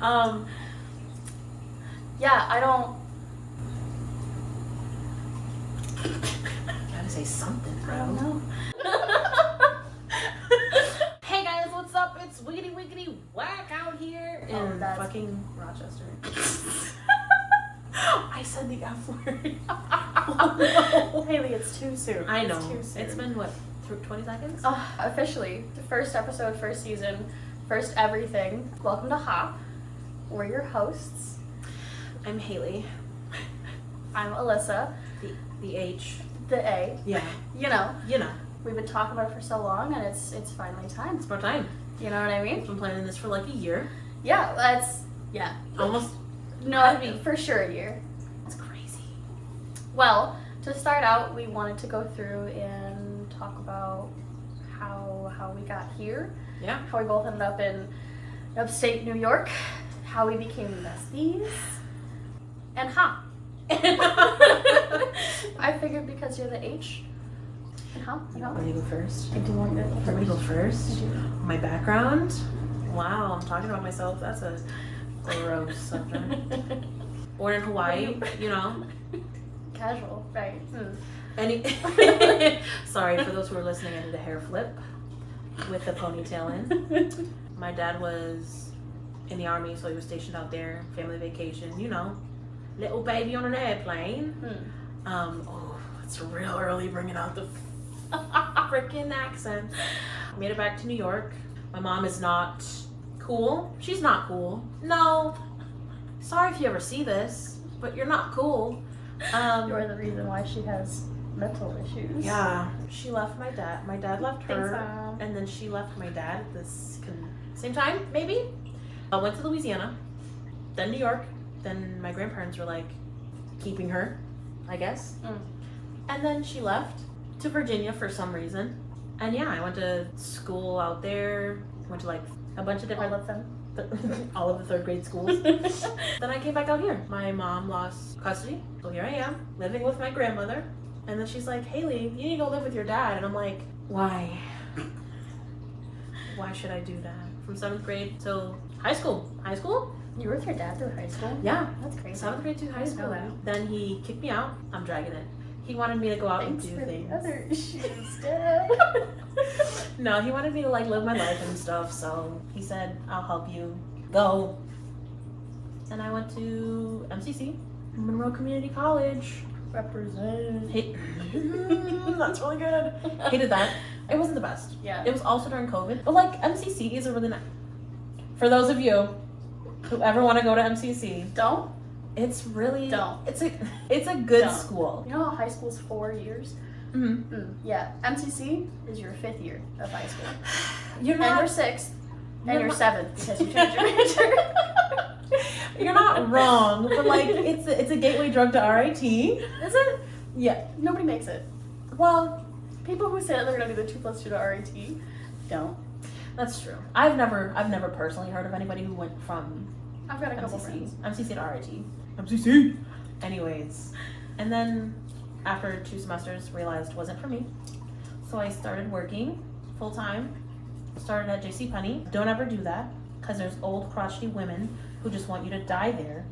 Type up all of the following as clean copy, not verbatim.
Yeah, I don't. Gotta say something, bro. I don't know. Hey guys, what's up? It's wiggity wiggity whack out here in that's- fucking Rochester. I said the F word. Oh, no. Haley, it's too soon. I know. It's too soon. It's been what, 20 seconds? Officially, the first episode, first season, first everything. Welcome to Hop. We're your hosts. I'm Hailey. I'm Alyssa. The H. The A. Yeah. You know, We've we've been talking about it for so long, and it's finally time. It's about time. You know what I mean? We've been planning this for like a year. Yeah, Almost. No, for sure a year. It's crazy. Well, to start out, we wanted to go through and talk about how we got here. Yeah. How we both ended up in upstate New York. How we became besties. And Hop. I figured because you're the H. And Hop, you know. Want me to go first? I do want to Want me to go first? I do. My background? Wow, I'm talking about myself. That's a gross subject. Born in Hawaii, you know. Casual, right? Sorry for those who are listening. I did a hair flip with the ponytail in. My dad was in the army, so he was stationed out there, family vacation, you know, little baby on an airplane. Oh, it's real early bringing out the freaking accent. Made it back to New York. My mom is not cool. She's not cool. No. Sorry if you ever see this, but you're not cool. You're the reason why she has mental issues. Yeah. She left my dad. My dad left her. Thanks, Mom. And then she left my dad at this same time, maybe. I went to Louisiana, then New York. Then my grandparents were like keeping her, I guess. And then she left to Virginia for some reason. And yeah, I went to school out there. Went to like a bunch of different All of them. all of the third grade schools. Then I came back out here. My mom lost custody, so here I am, living with my grandmother. And then she's like, Hailey, you need to go live with your dad. And I'm like, why? Why should I do that? From 7th grade till high school. High school? You were with your dad through high school? Yeah. That's crazy. 7th grade to high I didn't know school. that. Then he kicked me out. I'm dragging it. He wanted me to go out Thanks and do for things. the other issues, Dad. No, he wanted me to like live my life and stuff, so he said, I'll help you. Go. And I went to MCC, Monroe Community College. Represent. That's really good. Hated that. It wasn't the best. Yeah. It was also during COVID. But like MCC is a really nice. For those of you who ever want to go to MCC, Don't. it's really Don't. It's a good Don't. school. You know how high school's 4 years? Yeah. MCC is your 5th year of high school. You're And your not. 6th. And You're your not- 7th because you changed your major. You're not wrong, but like it's a gateway drug to RIT. Is it? Yeah. Nobody makes it. Well, People who say that they're gonna do the 2 + 2 to RIT don't. that's true. I've never personally heard of anybody who went from I've got a couple friends. MCC to RIT. MCC. Anyways, and then after 2 semesters, realized it wasn't for me. So I started working full time. Started at JCPenney. Don't ever do that, because there's old crotchety women who just want you to die there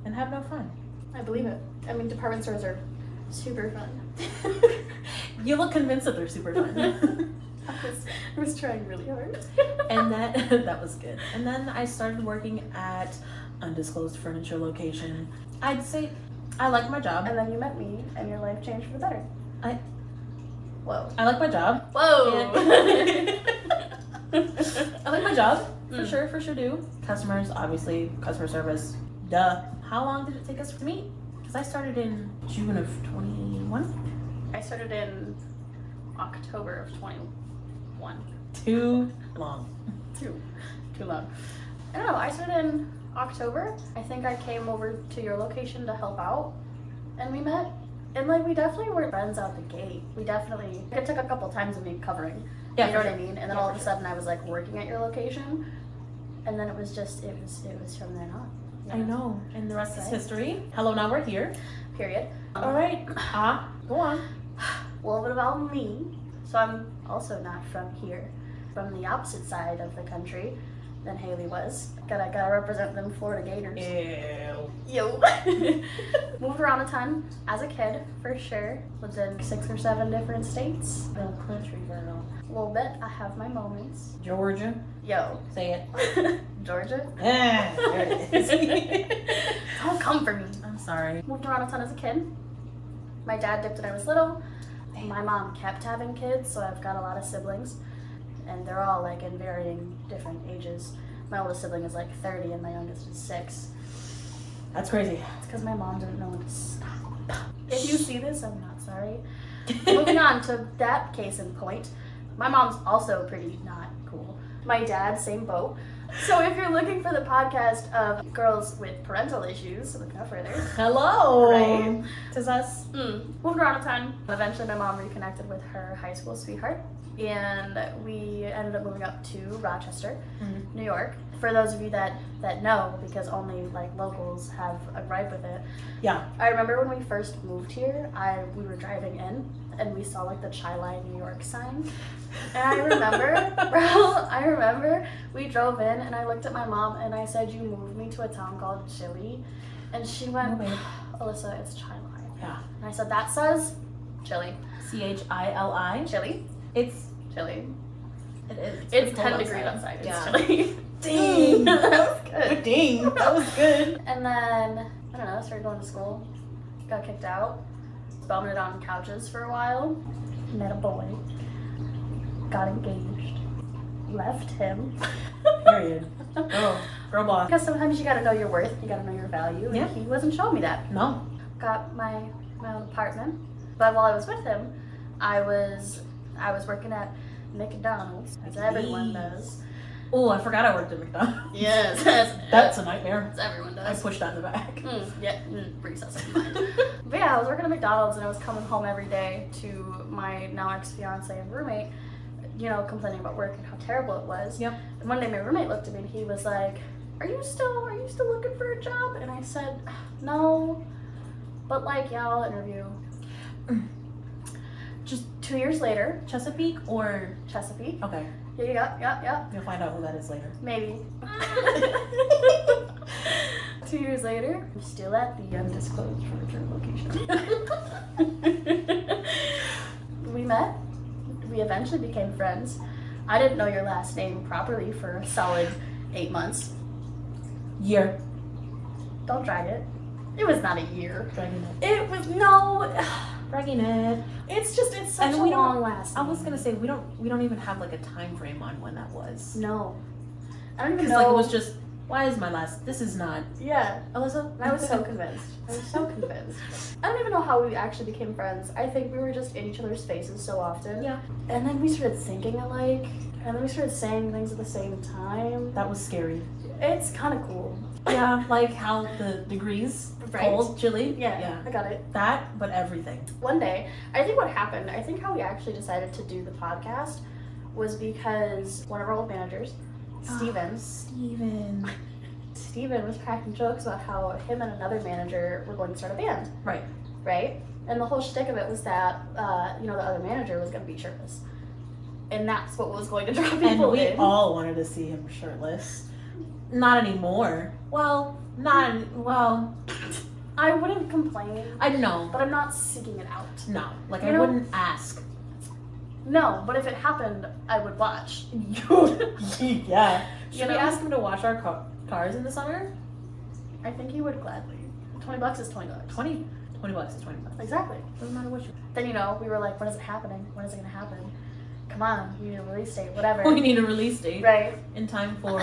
and have no fun. I believe it. I mean, department stores are super fun. You look convinced that they're super fun. I was trying really hard. And that was good. And then I started working at undisclosed furniture location. I'd say I like my job. And then you met me, and your life changed for the better. Whoa. I like my job. Whoa. I like my job. For sure do. Customers, obviously, customer service. Duh. How long did it take us to meet? Because I started in June of 21. I started in October of 21. Too long. Too long. I don't know. I started in October. I think I came over to your location to help out, and we met. And like we definitely were friends out the gate. It took a couple times of me covering. Yeah, you know for what I sure. mean? And then all of a sudden I was like working at your location, and then it was from there on. I know. And the rest is Right. history. Hello, now we're here. Period. All right. Go on. A little bit about me. So I'm also not from here, from the opposite side of the country, than Hailey was. Gotta represent them Florida Gators. Ew. Yo. Moved around a ton as a kid, for sure. Lived in 6 or 7 different states. No country girl. A little bit. I have my moments. Georgia. Yo. Say it. Georgia. There it is. Don't come for me. I'm sorry. Moved around a ton as a kid. My dad dipped when I was little. My mom kept having kids, so I've got a lot of siblings. And they're all like in varying different ages. My oldest sibling is like 30 and my youngest is 6. That's crazy. It's because my mom didn't know when to stop. If you see this, I'm not sorry. Moving on to that case in point. My mom's also pretty not cool. My dad, same boat. So if you're looking for the podcast of girls with parental issues, look no further. Hello. Right? Tis us. Moved around a ton. Eventually my mom reconnected with her high school sweetheart. And we ended up moving up to Rochester, New York. For those of you that know, because only like locals have a gripe with it. Yeah. I remember when we first moved here, we were driving in and we saw like the Chi Line New York sign. And I remember we drove in and I looked at my mom and I said, "You moved me to a town called Chile." And she went, "Alyssa, it's Chi Line." Yeah. And I said, "That says Chile." Chili. Chile? It's Chile. It's 10 degrees outside. It's Yeah. chilly. Dang. That was good. Dang. That was good. And then, I don't know, started going to school. Got kicked out. Bumming it on couches for a while. Met a boy. Got engaged. Left him. Period. Girl boss. Because sometimes you gotta know your worth. You gotta know your value. Yeah. And he wasn't showing me that. No. Got my own apartment. But while I was with him, I was working at McDonald's, as everyone does. Oh, I forgot I worked at McDonald's. Yes, That's a nightmare. as everyone I does. pushed that in the back. Recess in mind. But yeah, I was working at McDonald's and I was coming home every day to my now ex-fiance and roommate, complaining about work and how terrible it was. Yep. And one day my roommate looked at me and he was like, Are you still looking for a job? And I said, "No, but yeah, I'll interview." Just 2 years later, Chesapeake or Chesapeake. okay. Yeah. You'll find out who that is later. Maybe. 2 years later, I'm still at the undisclosed furniture location. We met. We eventually became friends. I didn't know your last name properly for a solid 8 months. Year. Don't drag it. It was not a year. Dragging it. It was no. Dragging it. It's such a we don't- long last I name. was gonna say we don't even have like a time frame on when that was. No. I don't even Because know. it was just, why is my last? This is not Yeah. Alyssa. I was so convinced. I don't even know how we actually became friends. I think we were just in each other's faces so often. Yeah. And then we started thinking alike. And then we started saying things at the same time. That was scary. It's kind of cool. Yeah, like how the degrees, Right. cold, chilly. Yeah, I got it. That, but everything. One day, I think what happened, I think how we actually decided to do the podcast was because one of our old managers, Steven was cracking jokes about how him and another manager were going to start a band. Right. Right? And the whole shtick of it was that, the other manager was going to be shirtless. And that's what was going to draw people And we in. all wanted to see him shirtless. Not anymore. Well, I wouldn't complain, I know. but I'm not seeking it out. No. Like, You I know? wouldn't ask. No, but if it happened, I would watch. Yeah. Should we know? ask him to wash our cars in the summer? I think he would gladly. $20 is $20. $20 is $20. Exactly. Doesn't matter what you. Then, we were like, when is it happening? When is it going to happen? Come on, we need a release date, whatever. We need a release date. Right. In time for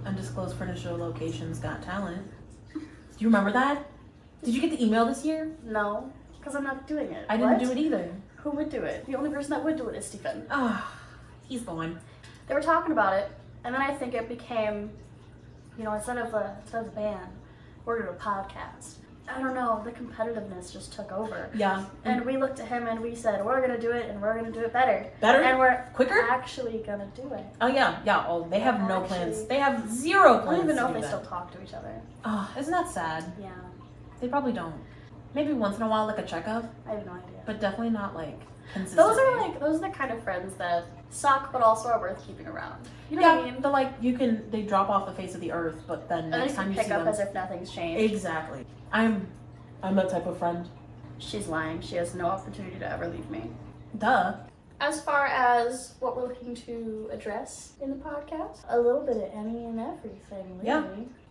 Undisclosed Furniture Locations Got Talent. Do you remember that? Did you get the email this year? No, because I'm not doing it. I didn't What? do it either. Who would do it? The only person that would do it is Stephen. Ah, he's gone. They were talking about it, and then I think it became, instead of the band, we're doing a podcast. I don't know, the competitiveness just took over. Yeah. And we looked at him and we said, we're gonna do it and we're gonna do it better. Better? And we're Quicker? actually gonna do it. Oh yeah. Oh, they have no Actually- plans. They have zero I plans. don't even know to if do they that. still talk to each other. Oh, isn't that sad? Yeah. They probably don't. Maybe once in a while, like a checkup, I have no idea. but definitely not like consistently. Those are the kind of friends that suck, but also are worth keeping around. You know what I mean? They're like they drop off the face of the earth, but then next time you pick see up them, as if nothing's changed. exactly. I'm that type of friend. She's lying. She has no opportunity to ever leave me. Duh. As far as what we're looking to address in the podcast, a little bit of any and everything, really. Yeah.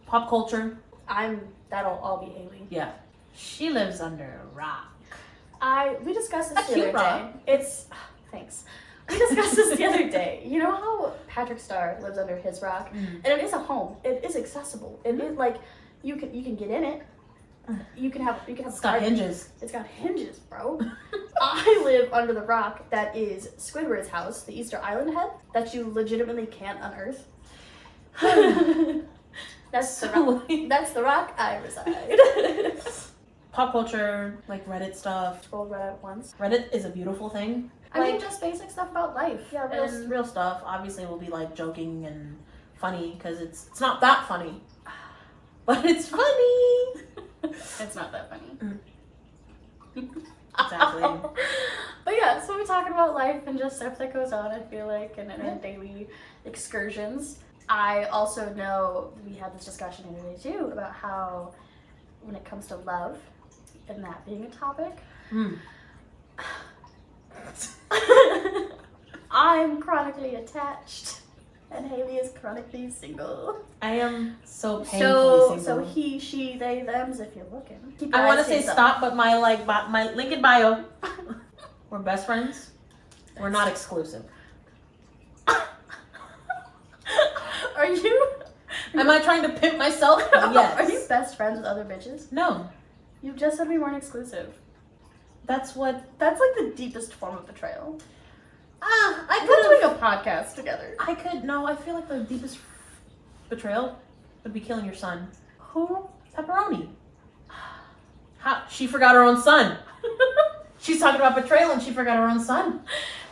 Pop culture. That'll all be Hailey. Yeah. She lives under a rock. We discussed this A the cute other rock. day. Thanks. We discussed this the other day. You know how Patrick Star lives under his rock? And it is a home. It is accessible. It is like, you can get in it. You can have It's got hinges. It's got hinges, bro. I live under the rock that is Squidward's house, the Easter Island head, that you legitimately can't unearth. That's the rock I reside. Pop culture, like Reddit stuff. Scrolled Reddit once. Reddit is a beautiful thing. I mean, just basic stuff about life. Yeah, And real stuff. Obviously, will be like joking and funny because it's not that funny, but it's funny. It's not that funny. Exactly. But yeah, so we're talking about life and just stuff that goes on, I feel like, and in our daily excursions. I also know we had this discussion the other day too about how when it comes to love and that being a topic, I'm chronically attached and Hailey is chronically single. I am so painfully single. So he, she, they, thems if you're looking. I want to say stop, but my link in bio. We're best friends. We're not exclusive. Are you? Am I trying to pimp myself? Yes. Are you best friends with other bitches? No. You just said we weren't exclusive. That's like the deepest form of betrayal. I We're doing a podcast together. I could. No, I feel like the deepest betrayal would be killing your son. Who? Pepperoni. How? She forgot her own son. She's talking about betrayal and she forgot her own son.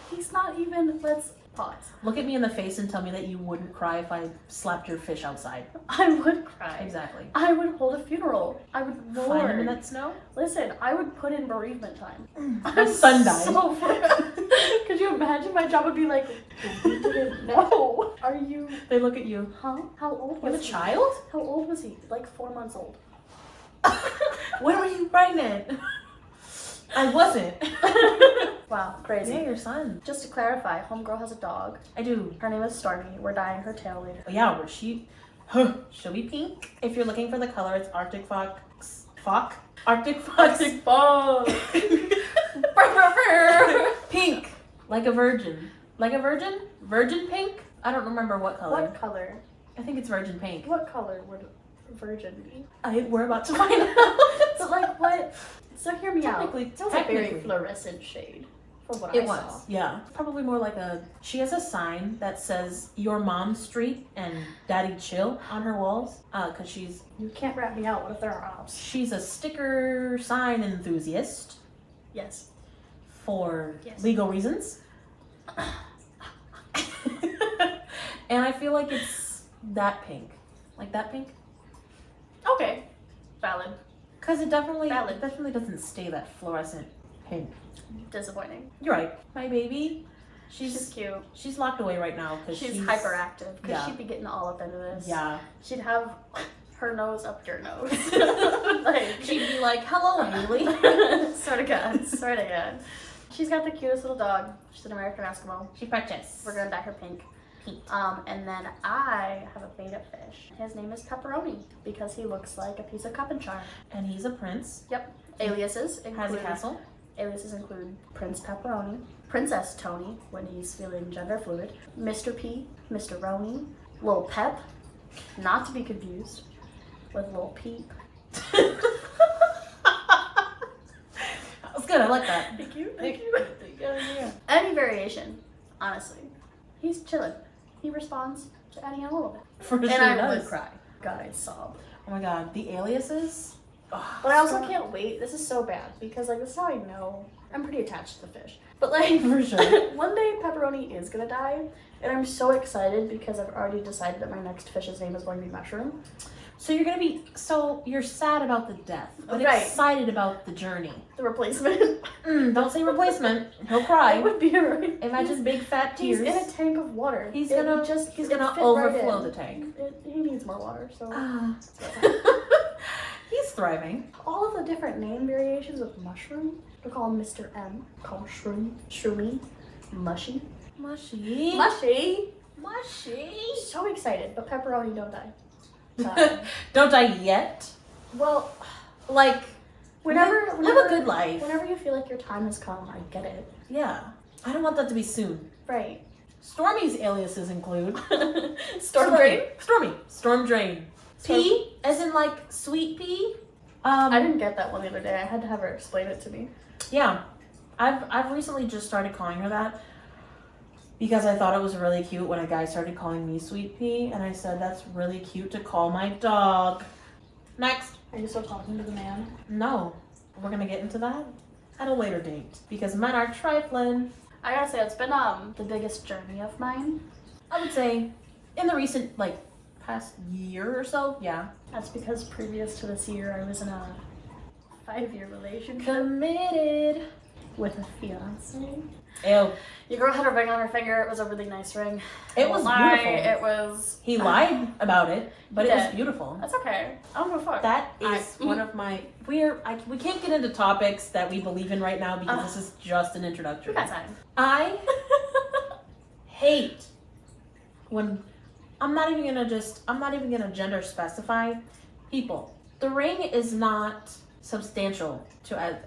He's not even. Let's pause. Look at me in the face and tell me that you wouldn't cry if I slapped your fish outside. I would cry. Exactly. I would hold a funeral. I would Find him in mourn. that snow? Listen, I would put in bereavement time. My son died. So could you imagine? My job would be like, we didn't know. Are you? They look at you. Huh? How old You have was a he? child? How old was he? Like 4 months old. When were you pregnant? I wasn't. Wow, crazy. Yeah, your son. Just to clarify, homegirl has a dog. I do. Her name is Stormy. We're dyeing her tail later. Oh, yeah, she'll be pink. If you're looking for the color, it's Arctic Fox. Arctic Fox. Arctic Fox. Pink. Like a virgin. Like a virgin? Virgin pink? I don't remember what color. What color? I think it's virgin pink. What color would virgin be? We're about to find out. But like what? So hear me out. It was a very Technically. fluorescent shade from what It I was, saw. yeah. Probably more like she has a sign that says Your Mom Street and Daddy Chill on her walls. Cause she's You can't rat me out. What if there are ops? a sticker sign enthusiast Yes. for Yes. legal reasons. And I feel like it's that pink. Like that pink. Okay. Valid. Cause it definitely Valid. doesn't stay that fluorescent pink. Disappointing. You're right. My baby, She's cute. she's locked away right now because She's hyperactive because yeah. she'd be getting all up into this. Yeah. She'd have her nose up your nose. Like She'd be like, "Hello, Hailey." swear to God. Swear to God. She's got the cutest little dog. She's an American Eskimo. She precious. We're gonna dye her pink. Pink. And then I have a beta fish. His name is Pepperoni because he looks like a piece of cup and char. And he's a prince. Yep. Aliases include Has a castle. Aliases include Prince Pepperoni, Princess Tony when he's feeling gender fluid, Mr. P, Mr. Roni, Lil Pep, not to be confused with Lil Peep. That was good. I like that. Thank you. Thank you. Yeah. Any variation, honestly. He's chilling. He responds to any and all of it. For And sure I does. would cry. God, I'd sob. Oh my God, the aliases. Oh, But I also can't wait. This is so bad because like this is how I know I'm pretty attached to the fish. But like For sure. one day Pepperoni is gonna die, and I'm so excited because I've already decided that my next fish's name is going to be Mushroom. So you're sad about the death, but Right. excited about the journey. The replacement. Don't say replacement. He'll I cry. would be alright. Imagine big fat He's tears. in a tank of water. He's It gonna would just he's it'd gonna fit overflow right the in. tank. He needs more water, so. He's thriving. All of the different name variations of mushroom. We call him Mr. M. Call him Shroom. Shroomy. Mushy. Mushy. Mushy. Mushy. So excited, but pepperoni don't die. Don't die yet. Well, Like, whenever live a good life. Whenever you feel like your time has come, I get it. Yeah. I don't want that to be soon. Right. Stormy's aliases include Storm Drain? Stormy. Storm Drain. Storm- Pea, as in like sweet pea. I didn't get that one the other day. I had to have her explain it to me. Yeah. I've recently just started calling her that because I thought it was really cute when a guy started calling me sweet pea, and I said that's really cute to call my dog. Next. Are you still talking to the man? No. We're gonna get into that at a later date because men are trifling. I gotta say, it's been the biggest journey of mine. I would say in the recent past year or so, yeah. That's because previous to this year, I was in a 5-year relationship Committed. with a fiance. Ew. Your girl had a ring on her finger. It was a really nice ring. It was Lie, beautiful. It was. He lied about it, but He it was did. beautiful. That's okay. I don't give a fuck. That is one of my we can't get into topics that we believe in right now because this is just an introductory. We got time. I hate when I'm not even gonna gender specify people. The ring is not substantial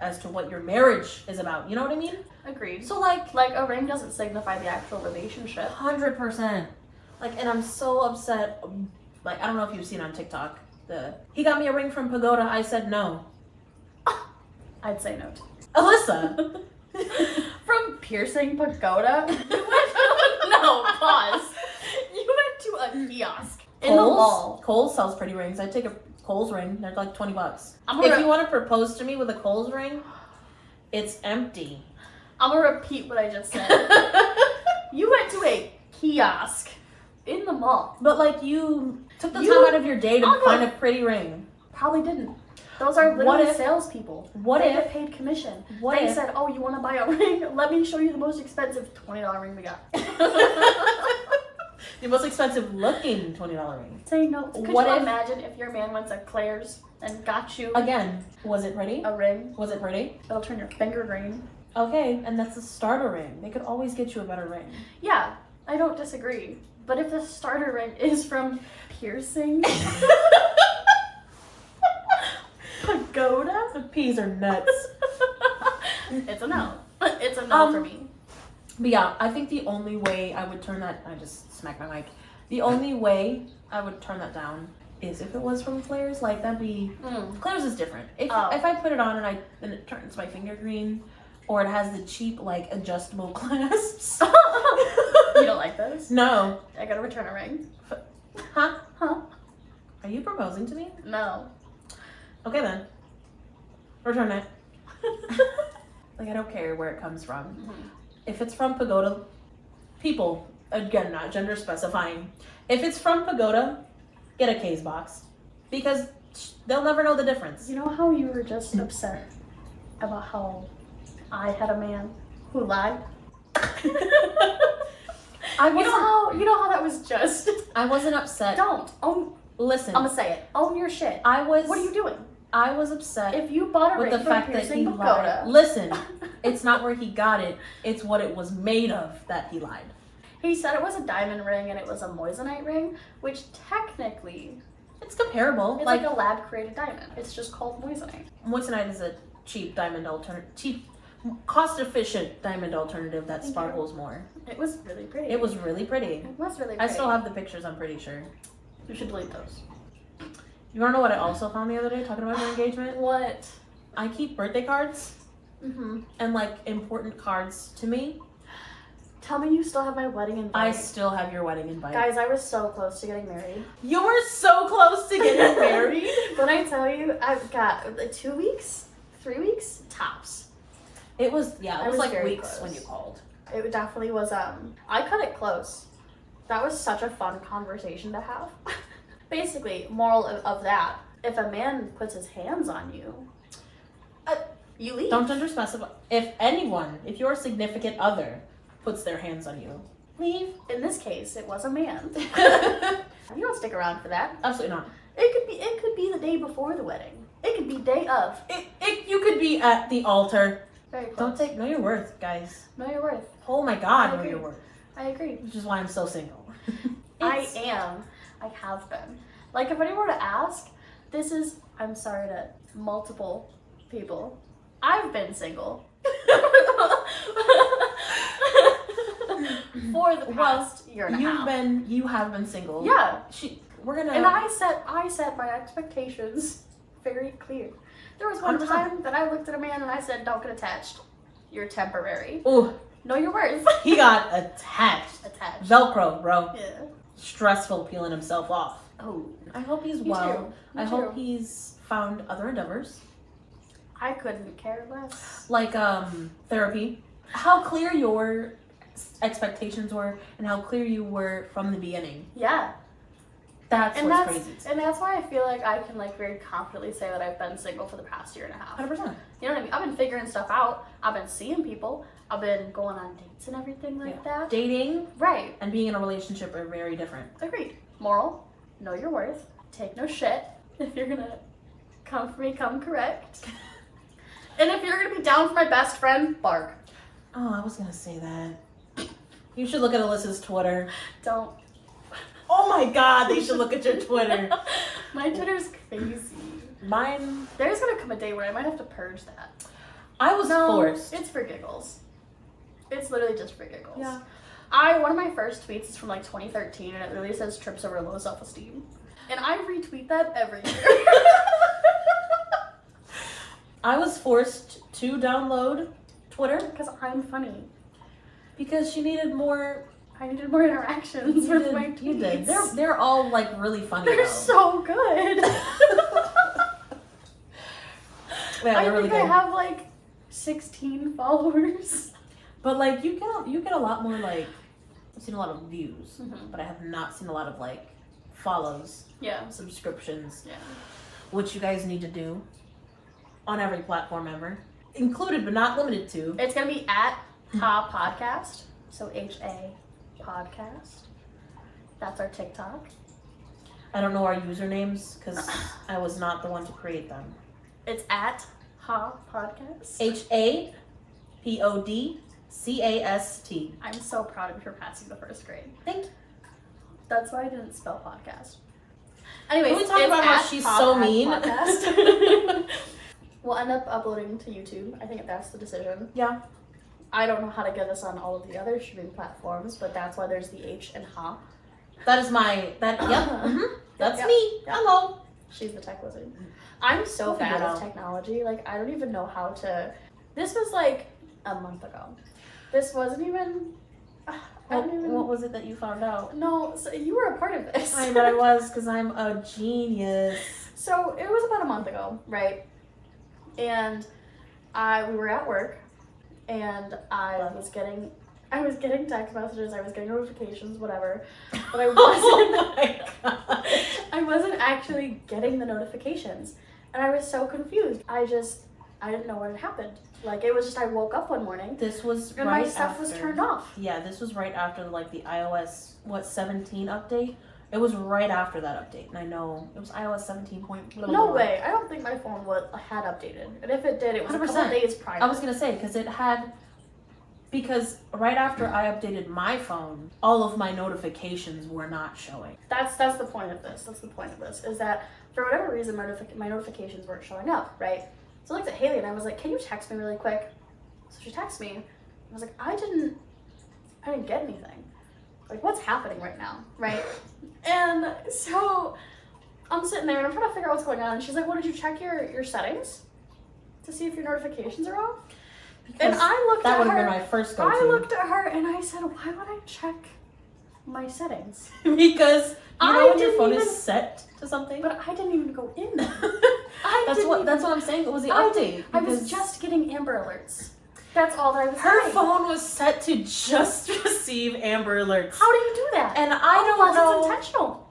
as to what your marriage is about. You know what I mean? Agreed. So Like a ring doesn't signify the actual relationship. 100%. And I'm so upset. I don't know if you've seen on TikTok. He got me a ring from Pagoda. I said no. I'd say no. Alyssa. From Piercing Pagoda? No, pause. You went to a kiosk in the mall. Kohl's sells pretty rings. I'd take a Kohl's ring. They're like $20. I'm If gonna, you want to propose to me with a Kohl's ring, it's empty. I'm gonna repeat what I just said. You went to a kiosk in the mall. But you took the You- time out of your day to I'm find gonna- a pretty ring. Probably didn't. Those are What literally if- salespeople. what they if- get paid commission. what They if- said, "Oh, you want to buy a ring? Let me show you the most expensive $20 ring we got." The most expensive looking $20 ring. Say no. Could What you if- imagine if your man went to Claire's and got you Again, was it pretty? a ring? Was it pretty? It'll turn your finger green. Okay, and that's a starter ring. They could always get you a better ring. Yeah, I don't disagree. But if the starter ring is from Piercing Pagoda, The peas are nuts. it's a no. It's a no for me. But yeah, I think the only way I would turn that, I just smacked my mic. The only way I would turn that down is if it was from Claire's. That'd be, Claire's is different. If I put it on and it turns my finger green, or it has the cheap adjustable clasps. You don't like those? No. I gotta return a ring. Huh? Huh? Are you proposing to me? No. Okay then. Return it. I don't care where it comes from. Mhm. If it's from Pagoda, people, again, not gender specifying. If it's from Pagoda, get a case box. Because they'll never know the difference. You know how you were just upset about how I had a man who lied? You know how that was just. I wasn't upset. Don't own. Listen. I'm gonna say it. Own your shit. What are you doing? I was upset If you bought a with ring the from fact that Piercing he Pagoda, lied. Listen, it's not where he got it. It's what it was made of that he lied. he said it was a diamond ring and it was a moissanite ring, which technically It's comparable. is like a lab created diamond. It's just called moissanite. Moissanite is a cheap diamond cost-efficient diamond alternative that Thank sparkles more. It was really pretty. It was really pretty. It was really I pretty. still have the pictures, I'm pretty sure. You should delete those. You wanna know what I also found the other day talking about my engagement? What? I keep birthday cards Mm-hmm. and important cards to me. Tell me you still have my wedding invite. I still have your wedding invite. Guys, I was so close to getting married. You were so close to getting married. When I tell you, I've got 2 weeks, 3 weeks, tops. It was I was very weeks close. when you called. It definitely was, I cut it close. That was such a fun conversation to have. Basically, moral of that, if a man puts his hands on you, you leave. Don't underspecify. If your significant other puts their hands on you, leave. In this case, it was a man. You don't stick around for that. Absolutely not. It could be the day before the wedding. It could be day of. You could be at the altar. Very close. Know your worth, guys. Know your worth. Oh my God, know your worth. I agree. Which is why I'm so single. I have been. Like, if anyone were to ask, I'm sorry to multiple people. I've been single. For the past year and a half. You have been single. Yeah. And I set my expectations very clear. There was one time that I looked at a man and I said, "Don't get attached. You're temporary." Ooh. Know your worth. He got attached. Velcro, bro. Yeah. Stressful peeling himself off. Oh. I hope he's well. I hope he's found other endeavors. I couldn't care less. Like therapy. How clear your expectations were and how clear you were from the beginning. Yeah. That's crazy. And that's why I feel like I can like very confidently say that I've been single for the past year and a half. 100%. You know what I mean? I've been figuring stuff out. I've been seeing people. I've been going on dates and everything like that. Dating. Right. And being in a relationship are very different. Agreed. Moral, know your worth. Take no shit. If you're gonna come for me, come correct. And if you're gonna be down for my best friend, bark. Oh, I was gonna say that. You should look at Alyssa's Twitter. Don't. Oh my God, they should look at your Twitter. My Twitter's crazy. Mine. There's gonna come a day where I might have to purge that. I was forced. It's for giggles. It's literally just for giggles. Yeah. One of my first tweets is from like 2013 and it literally says trips over low self-esteem. And I retweet that every year. I was forced to download Twitter. Because I'm funny. Because she needed more. I needed more interactions with my tweets. You did. They're all like really funny. They're so good. Yeah, I really think good. I have like 16 followers. But like you get a lot more like I've seen a lot of views, Mm-hmm. but I have not seen a lot of like follows, Yeah. subscriptions, Yeah. which you guys need to do on every platform ever, included but not limited to. It's gonna be at Ha Podcast. So HA Podcast. That's our TikTok. I don't know our usernames because I was not the one to create them. It's at Ha Podcast. HAPODCAST. I'm so proud of you for passing the first grade. Thank you. That's why I didn't spell podcast. Anyways, Can we talk about how she's so mean? We'll end up uploading to YouTube. I think that's the decision. Yeah. I don't know how to get this on all of the other streaming platforms, but that's why there's the H and Ha. That is yep. That's Yep. me. Yep. Hello. She's the tech wizard. I'm so We'll figure bad it at out. technology. Like, I don't even know how to. This was like a month ago. This wasn't even. I don't even. What was it that you found out? No, so you were a part of this. I bet I was because I'm a genius. So it was about a month ago, right? And we were at work, and I was getting text messages, I was getting notifications, whatever, but I wasn't. Oh my God. I wasn't actually getting the notifications, and I was so confused. I didn't know what had happened. Like, it was just I woke up one morning. This was and right my stuff after. was turned off. Yeah, this was right after like the iOS 17 update. It was right after that update, and I know it was iOS 17. No way. I don't think my phone had updated, and if it did, it was 100%. a couple days prior. I was gonna say because right after I updated my phone, all of my notifications were not showing. That's the point of this. That's the point of this, is that for whatever reason my notifications weren't showing up, right? So I looked at Hailey and I was like, "Can you text me really quick?" So she texted me. I was like, I didn't get anything. Like, what's happening right now, right? And so I'm sitting there and I'm trying to figure out what's going on. And she's like, "Well, did you check your settings to see if your notifications are off?" Because and I looked that at would have her. been my first go-to. I looked at her and I said, "Why would I check my settings?" Because you know when your phone is set to something. But I didn't even go in there. That's what I'm saying. It was the update. I was just getting Amber Alerts. That's all that I was Her doing. phone was set to just receive Amber Alerts. How do you do that? And I don't know. It's intentional.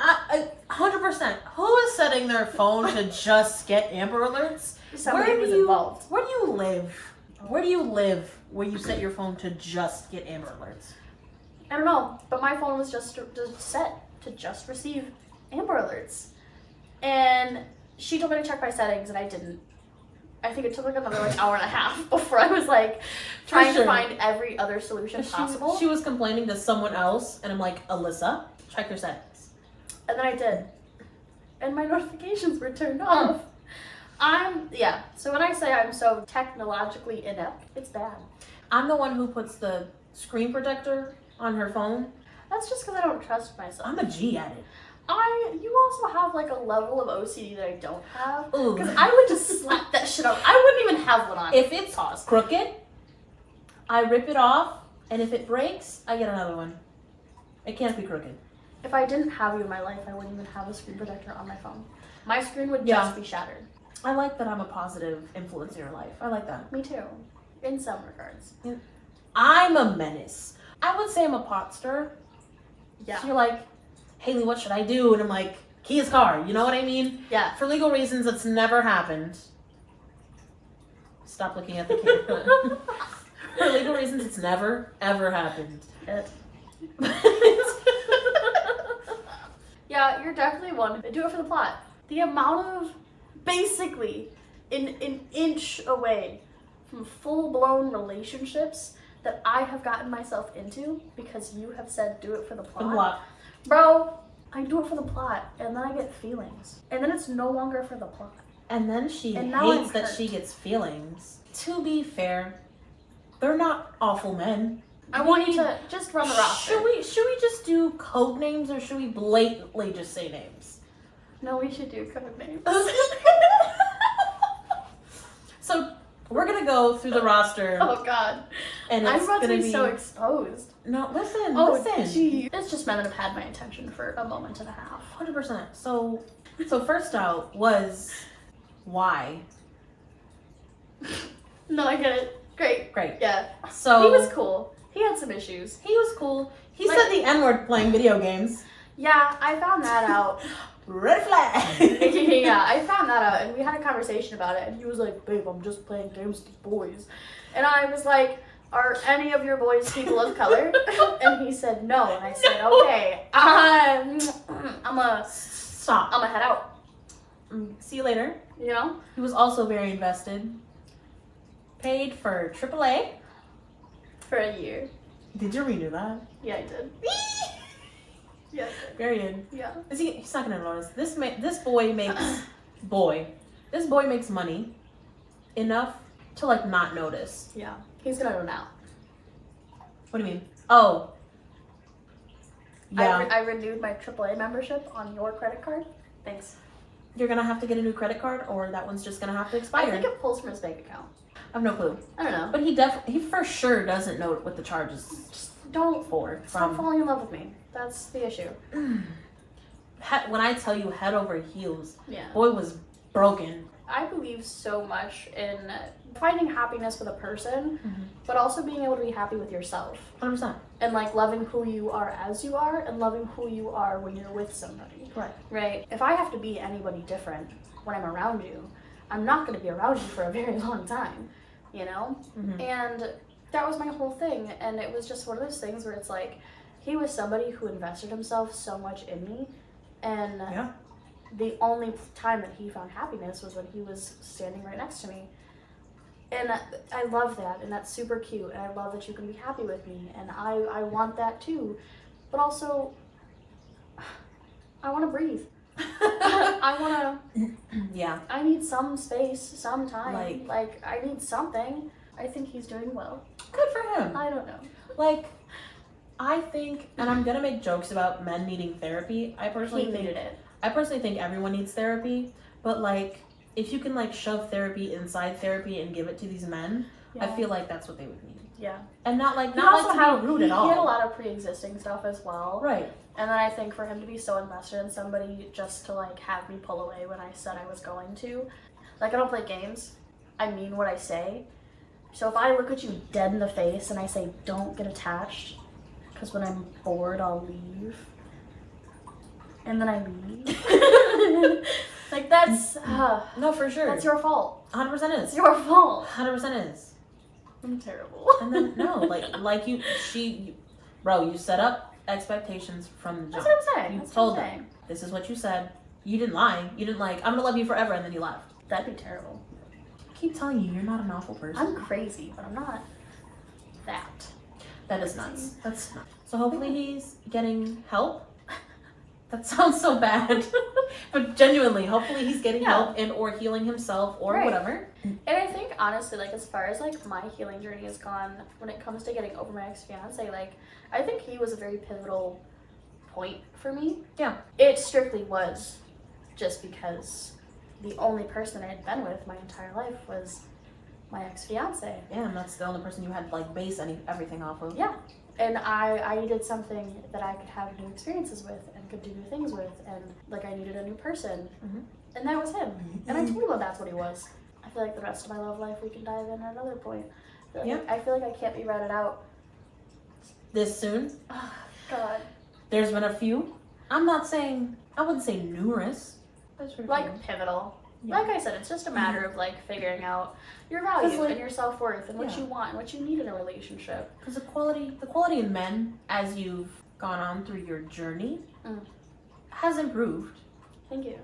100%. Who is setting their phone to just get Amber Alerts? Somebody was involved. Where do you live? Where do you live where you set your phone to just get Amber Alerts? I don't know, but my phone was just set to just receive Amber Alerts. And she told me to check my settings, and I didn't. I think it took like another hour and a half before I was like trying to find every other solution possible. She was complaining to someone else, and I'm like, Alyssa, check your settings. And then I did. And my notifications were turned off. So when I say I'm so technologically inept, it's bad. I'm the one who puts the screen protector on her phone. That's just because I don't trust myself. I'm a G at it. You also have like a level of OCD that I don't have. Ooh. Because I would just slap that shit up. I wouldn't even have one on. If it's crooked, I rip it off, and if it breaks, I get another one. It can't be crooked. If I didn't have you in my life, I wouldn't even have a screen protector on my phone. My screen would just be shattered. I like that I'm a positive influence in your life. I like that. Me too. In some regards. I'm a menace. I would say I'm a pot stirrer. Yeah. So you're like, Hailey, what should I do? And I'm like, key his car. You know what I mean? Yeah. For legal reasons, it's never happened. Stop looking at the camera. For legal reasons, it's never, ever happened. Yeah, you're definitely one. Do it for the plot. The amount of, basically, an inch away from full-blown relationships that I have gotten myself into because you have said do it for the plot. The plot. Bro, I do it for the plot, and then I get feelings. And then it's no longer for the plot. And then she And now hates I'm that hurt. she gets feelings. To be fair, they're not awful men. I want you to just run the roster. Should we just do code names, or should we blatantly just say names? No, we should do code names. So we're gonna go through the roster. Oh God. And I'm it's about to gonna be so exposed. No, listen. Gee. It's just men that have had my attention for a moment and a half. 100%. So first out was why. No, I get it. Great. Yeah. So he was cool. He had some issues. He was cool. He said the N-word playing video games. Yeah, I found that out. Red flag. Yeah, I found that out, and we had a conversation about it, and he was like, babe, I'm just playing games with the boys. And I was like, are any of your boys people of color? And he said no, and I said, okay, I'm gonna head out. See you later. You know? He was also very invested. Paid for AAA. For a year. Did you renew that? Yeah, I did. Yeah, I did. Period. Yeah. He's not gonna notice. This boy makes money enough to like not notice. Yeah. He's gonna know now. What do you mean? Oh. Yeah. I renewed my AAA membership on your credit card. Thanks. You're gonna have to get a new credit card, or that one's just gonna have to expire. I think it pulls from his bank account. I have no clue. I don't know. But he for sure doesn't know what the charge is. Just don't stop falling in love with me. That's the issue. When I tell you head over heels, Yeah. boy was broken. I believe so much in finding happiness with a person, but also being able to be happy with yourself. 100%. And like loving who you are as you are, and loving who you are when you're with somebody. Right. If I have to be anybody different when I'm around you, I'm not going to be around you for a very long time, you know? And that was my whole thing. And it was just one of those things where it's like, he was somebody who invested himself so much in me. And the only time that he found happiness was when he was standing right next to me. And I love that, and that's super cute, and I love that you can be happy with me, and I want that too. But also, I want to breathe. I want to... I need some space, some time. Like, I need something. I think he's doing well. Good for him. I don't know. Like, I think, and I'm going to make jokes about men needing therapy. I personally think everyone needs therapy, but like, if you can like shove therapy inside therapy and give it to these men, I feel like that's what they would need. Yeah. And not to be rude at all. He had a lot of pre-existing stuff as well. Right. And then I think for him to be so invested in somebody just to like have me pull away when I said I was going to. Like, I don't play games. I mean what I say. So if I look at you dead in the face and I say don't get attached, because when I'm bored I'll leave, and then I leave. Like, that's... no, for sure. That's your fault. 100% is. It's your fault. 100% is. I'm terrible. And then, no, like you set up expectations from the jump. That's what I'm saying. You That's told what I'm them, saying. this is what you said. You didn't lie. You didn't like, I'm going to love you forever, and then you left. That'd be terrible. I keep telling you, you're not an awful person. I'm crazy, but I'm not that. That is nuts. That's nuts. So hopefully he's getting help. That sounds so bad. But genuinely, hopefully he's getting help and or healing himself or whatever. And I think, honestly, like, as far as, like, my healing journey has gone, when it comes to getting over my ex-fiance, like, I think he was a very pivotal point for me. Yeah. It strictly was just because the only person I had been with my entire life was my ex-fiance. Yeah, and that's the only person you had to, like, base everything off of. Yeah. And I needed something that I could have new experiences with and could do new things with, and, like, I needed a new person. Mm-hmm. And that was him. And I told him that's what he was. I feel like the rest of my love life we can dive in at another point. I feel like I can't be ratted out. This soon? Oh, God. There's been a few. I wouldn't say numerous. Like, pivotal. Yeah. Like I said, it's just a matter of, like, figuring out your value like, and your self-worth and what you want and what you need in a relationship. Because the quality in men, as you've gone on through your journey, has improved. Thank you.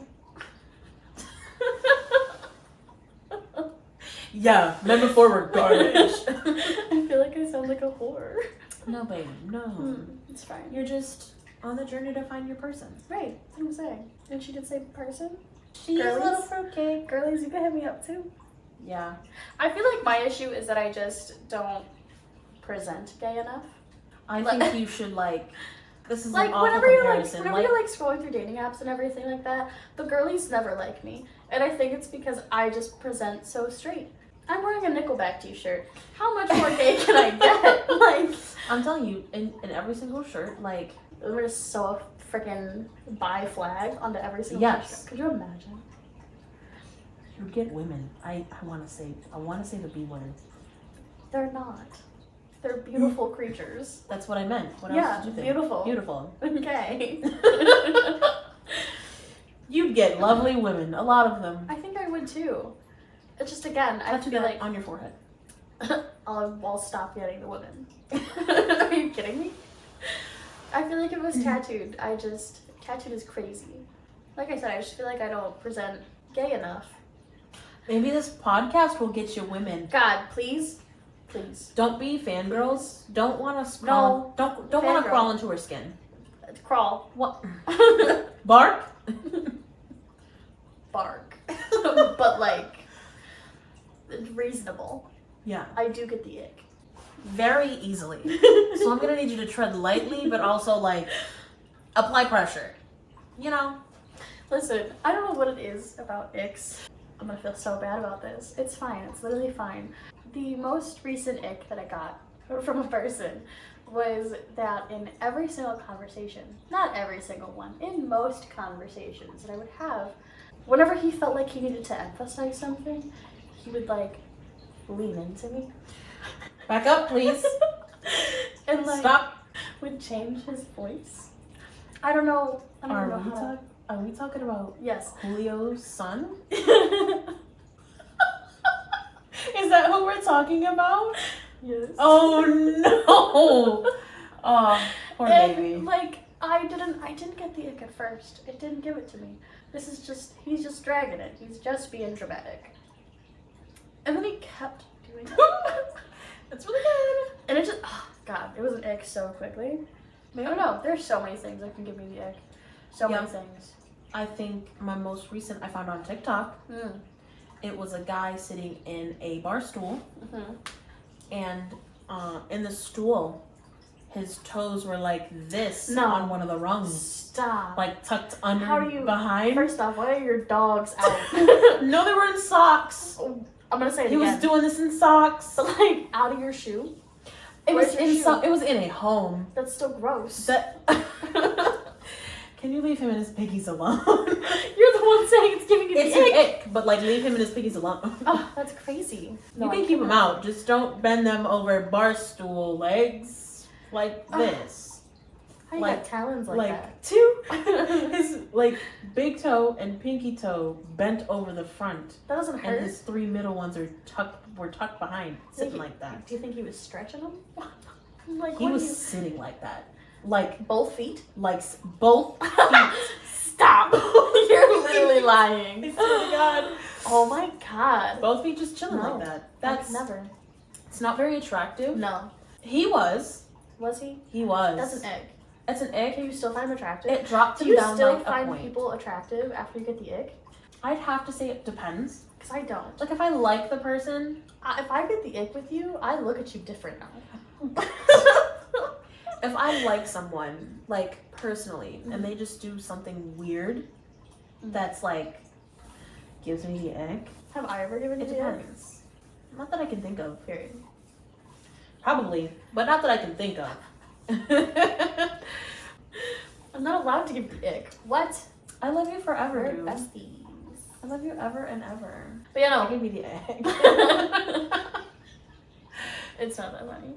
Yeah, men before were garbage. I feel like I sound like a whore. No, babe, no. It's fine. You're just on the journey to find your person. Right, that's what I'm saying. And she did say person. She's a little fruitcake. Girlies, you can hit me up too. Yeah. I feel like my issue is that I just don't present gay enough. I think you should, like, this is like, an awful whenever comparison. you're like scrolling through dating apps and everything like that, the girlies never like me. And I think it's because I just present so straight. I'm wearing a Nickelback t-shirt. How much more gay can I get? Like, I'm telling you, in every single shirt, like, we're just so a freaking bi flag onto every single yes. t-shirt. Could you imagine? You get women. I want to say the B word. They're not. They're beautiful creatures. That's what I meant. What Yeah, else did you think? beautiful. Beautiful. Okay. You'd get lovely women. A lot of them. I think I would too. It's just, again, I Tattoo feel that like on your forehead. I'll stop getting the women. Are you kidding me? I feel like if it was tattooed, tattooed is crazy. Like I said, I just feel like I don't present gay enough. Maybe this podcast will get you women. God, please. Please. Don't be fangirls. Don't want to crawl. Don't want to crawl into her skin. Crawl. What? Bark? Bark. But, like, reasonable. Yeah. I do get the ick. Very easily. So I'm going to need you to tread lightly, but also, like, apply pressure. You know? Listen, I don't know what it is about icks. I'm gonna feel so bad about this. It's fine. It's literally fine. The most recent ick that I got from a person was that in every single conversation, not every single one, in most conversations that I would have, whenever he felt like he needed to emphasize something, he would, like, lean into me. Back up, please. And, like, stop. Would change his voice. I don't know. Are we talking about Yes. Julio's son? Is that who we're talking about? Yes. Oh no! Oh, poor baby. Like, I didn't get the ick at first. It didn't give it to me. He's just dragging it. He's just being dramatic. And then he kept doing it. That's really good. And it just, oh God, it was an ick so quickly. I don't know. There's so many things that can give me the ick. So many things. I think my most recent I found on TikTok. It was a guy sitting in a bar stool, and in the stool, his toes were like this on one of the rungs. Stop. Like tucked under behind. First off, why are your dogs out? No, they were in socks. I'm gonna say it again. He was doing this in socks. Like, out of your shoe? It was in a home. That's still gross. Can you leave him and his piggies alone? You're the one saying it's giving you the ick. It's an ick, but, like, leave him and his piggies alone. Oh, that's crazy. No, you can keep them out. Just don't bend them over bar stool legs like this. How you got talons like that? two, his like big toe and pinky toe bent over the front. That doesn't hurt. And his 3 middle ones were tucked behind, sitting like that. Do you think he was stretching them? Like he was sitting like that. Like both feet? Like both feet. Stop! You're literally lying. I swear to God. Oh my God. Both feet just chilling like that. That's never. It's not very attractive. No. He was. Was he? He was. That's an egg. That's an egg. Can you still find him attractive? It dropped him down. Do you still find people attractive after you get the ick? I'd have to say it depends. Because I don't. Like if I like the person. If I get the ick with you, I look at you different now. If I like someone, like personally, and they just do something weird that's like gives me the ick. Have I ever given you the ick? It depends. Not that I can think of. Period. Probably, but not that I can think of. I'm not allowed to give you the ick. What? I love you forever, We're dude. besties. I love you ever and ever. But yeah, no. Give me the egg. It's not that funny.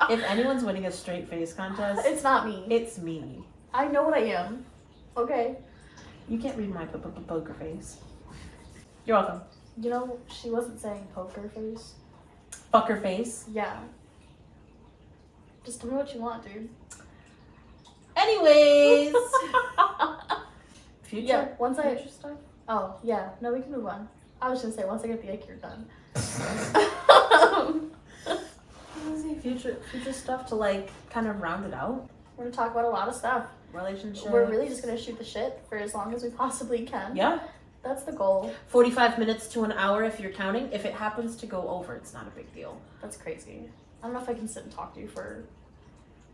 If anyone's winning a straight face contest, it's not me. It's me. I know what I am. Okay. You can't read my poker face. You're welcome. You know, she wasn't saying poker face. Fucker face? Yeah. Just tell me what you want, dude. Anyways. Future? Yeah, once I... Future stuff? Oh, yeah. No, we can move on. I was gonna say, once I get the ick, you're done. Future stuff to like kind of round it out. We're gonna talk about a lot of stuff. Relationships. We're really just gonna shoot the shit for as long as we possibly can. Yeah. That's the goal. 45 minutes to an hour if you're counting. If it happens to go over, it's not a big deal. That's crazy. I don't know if I can sit and talk to you for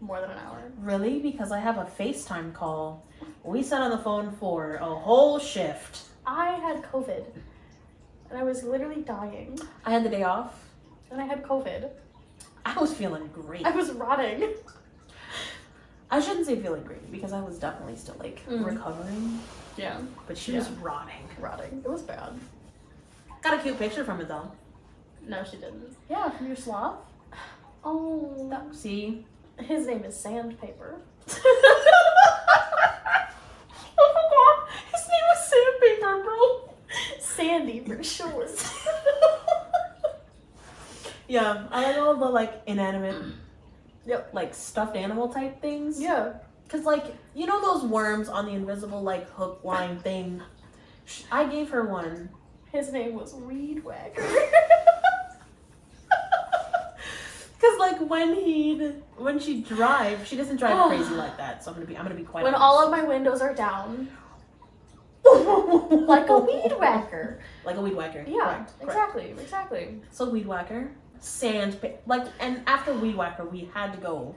more than an hour. Really? Because I have a FaceTime call. We sat on the phone for a whole shift. I had COVID. And I was literally dying. I had the day off. And I had COVID. I was feeling great. I was rotting. I shouldn't say feeling great because I was definitely still like recovering. Yeah. But she was rotting. Rotting. It was bad. Got a cute picture from it though. No, she didn't. Yeah, from your sloth. Oh. See? His name is Sandpaper. Oh my God. His name was Sandpaper, bro. Sandy for short. Yeah, I like all the like inanimate, Yep. like stuffed animal type things. Yeah. Cause like you know those worms on the invisible like hook line thing. I gave her one. His name was Weed Whacker. Cause like when she drives, she doesn't drive crazy like that. So I'm gonna be quite. When honest. all of my windows are down. Like a weed whacker. Like a weed whacker. Yeah, Correct. exactly. So weed whacker, and after weed whacker, we had to go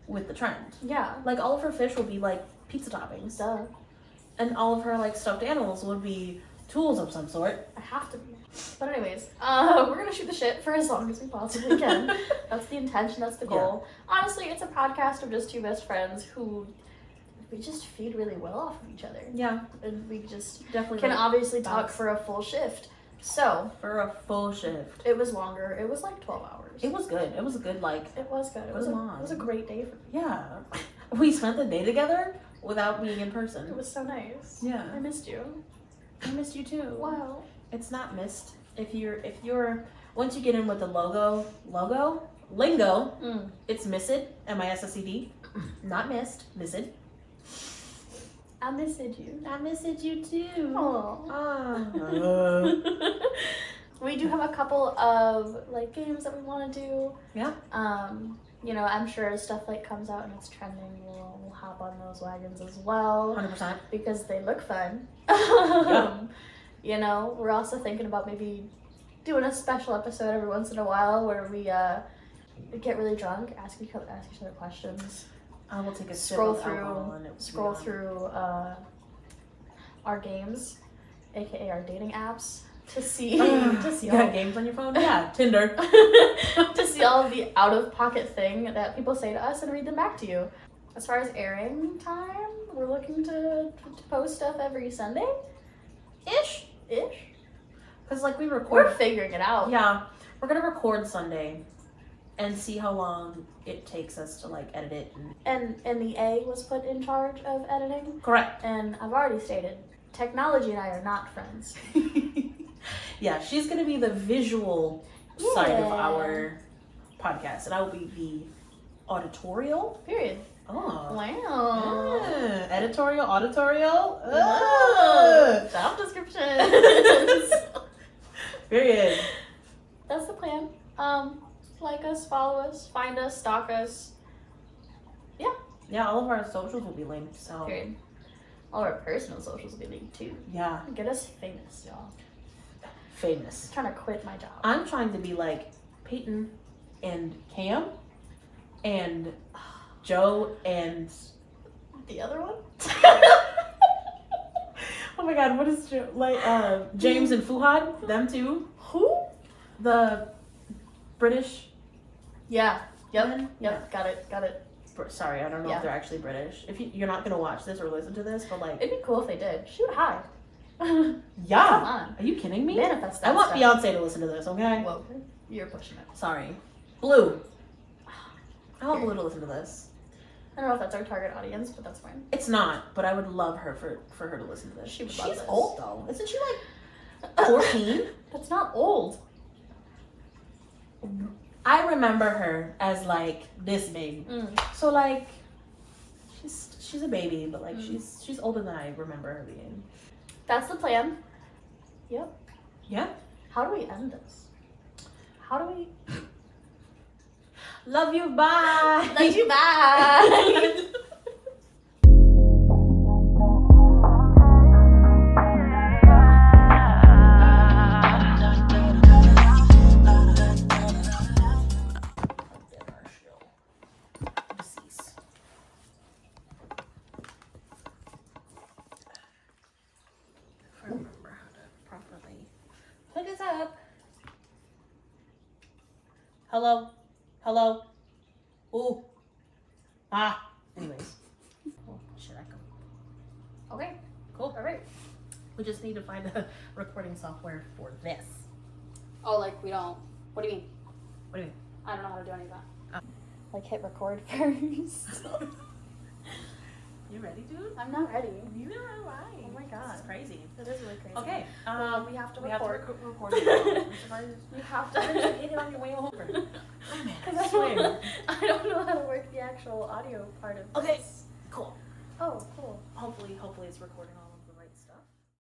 with the trend. Yeah. Like all of her fish would be like pizza toppings, Duh. and all of her like stuffed animals would be tools of some sort. I have to be. But anyways, we're gonna shoot the shit for as long as we possibly can. That's the intention. That's the goal. Yeah. Honestly, it's a podcast of just two best friends who we just feed really well off of each other. Yeah. And we just definitely can obviously talk for a full shift. So for a full shift. It was longer. It was like 12 hours. It was good. It was a good like. It was good. It was a great day for me. Yeah. We spent the day together without being in person. It was so nice. Yeah. I missed you. I missed you too. Wow. It's not missed. If you're once you get in with the lingo, it's missed. MISSED. Not missed. Missed. I missed you. I missed you too. Aww. We do have a couple of like games that we want to do. Yeah. You know, I'm sure as stuff like comes out and it's trending, we'll hop on those wagons as well. 100%. Because they look fun. Yeah. You know, we're also thinking about maybe doing a special episode every once in a while where we get really drunk, ask each other questions. I will take a scroll sip of alcohol and through our games, aka our dating apps, to see you got games on your phone? Yeah, Tinder. to see all of the out of pocket thing that people say to us and read them back to you. As far as airing time, we're looking to post stuff every Sunday, ish. Because like we record. We're figuring it out. Yeah, we're gonna record Sunday. and see how long it takes us to like edit it. And the A was put in charge of editing. Correct. And I've already stated, technology and I are not friends. Yeah, she's gonna be the visual side of Yeah. our podcast, and I will be the auditorial. Period. Oh. Wow. Yeah. Editorial, auditorial. Whoa. Job descriptions. Period. That's the plan. Like us, follow us, find us, stalk us. Yeah, all of our socials will be linked. So. Period. All our personal socials will be linked too. Yeah. Get us famous, y'all. Famous. I'm trying to quit my job. I'm trying to be like Peyton and Cam and Joe and The other one? oh my god, what is Joe like? James and Fuhad, them two. Who? The British. Yeah. Yep. women? Yep. Got it. Sorry, I don't know Yeah. if they're actually British. If you're not gonna watch this or listen to this, but like, It'd be cool if they did. Shoot, hi. Come yeah. on. Are you kidding me? Manifest that I want stuff. Beyonce to listen to this, okay? Whoa. You're pushing it. Sorry. Blue. I want Blue to listen to this. I don't know if that's our target audience, but that's fine. It's not, but I would love her for her to listen to this. She would love She's this. old though. Isn't she like 14? That's not old. I remember her as like this big. So like she's a baby, but like she's older than I remember her being. That's the plan. Yep. Yeah. How do we end this? How do we... Love you, bye. Love you, bye. Hook us up. Hello. Hello. Ooh. Ah. Anyways. Oh, shit, I go. Okay. Cool. All right. We just need to find a recording software for this. Oh, like we don't. What do you mean? What do you mean? I don't know how to do any of that. Like hit record first. You ready, dude? I'm not ready. You are right. Oh my god. This is crazy. It is really crazy. Okay. We have to we have to record. record it. You have Why did you to. hit it on your way over? Damn it, Because I I swear. I don't know how to work the actual audio part of this. Okay. Cool. Oh, cool. Hopefully it's recording all